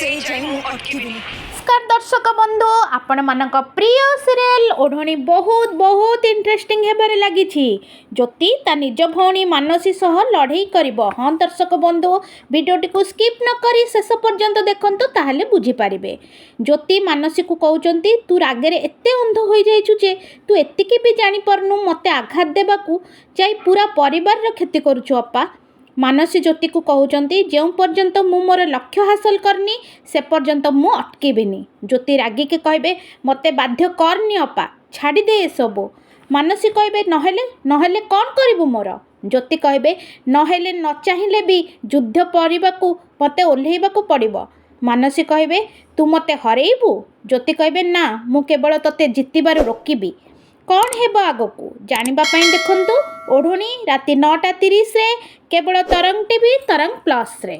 नमस्कार दर्शक बंधु आपण मानक प्रिय सीरियल ओढ़णी बहुत बहुत इंटरेस्टिंग हेबारे लगी ज्योति ता निज भौणी मानसी सह लड़ाई करिवो। हाँ दर्शक बंधु वीडियोटी को स्किप न करी शेष पर्यंत देखंतु ताहले बुझी पारिबे। ज्योति मानसी को कहउचंती तू रागरे एते अंध होई जाइछु जे तू एतिकी भी जानि परनु मते आघात देबाकू चाहे पूरा परिवार र क्षति करूछु अपा। मानसी ज्योति को कहउचंती जो पर्यंत मु मोर लक्ष्य हासिल करनी से पर्यंत मु अटकेबिनी। ज्योति रागी के कहबे मते बाध्य करनी अपा छाड़ी दे सबू। मानसी कहबे नहेले नहेले कौन करिबु मोर। ज्योति कहबे नहेले न चाहिए भी युद्ध परिबाकू मते ओल्हेइबाकू पड़िबो। मानसी कहबे तू मते हरेइबू। ज्योति कहबे ना मु केवल तते जितिबार रोकिबी। कौन हेब आगकू जानिबा पई देखंतु ओढ़णी राति 9:30 केवल तरंग टीवी तरंग प्लस रे।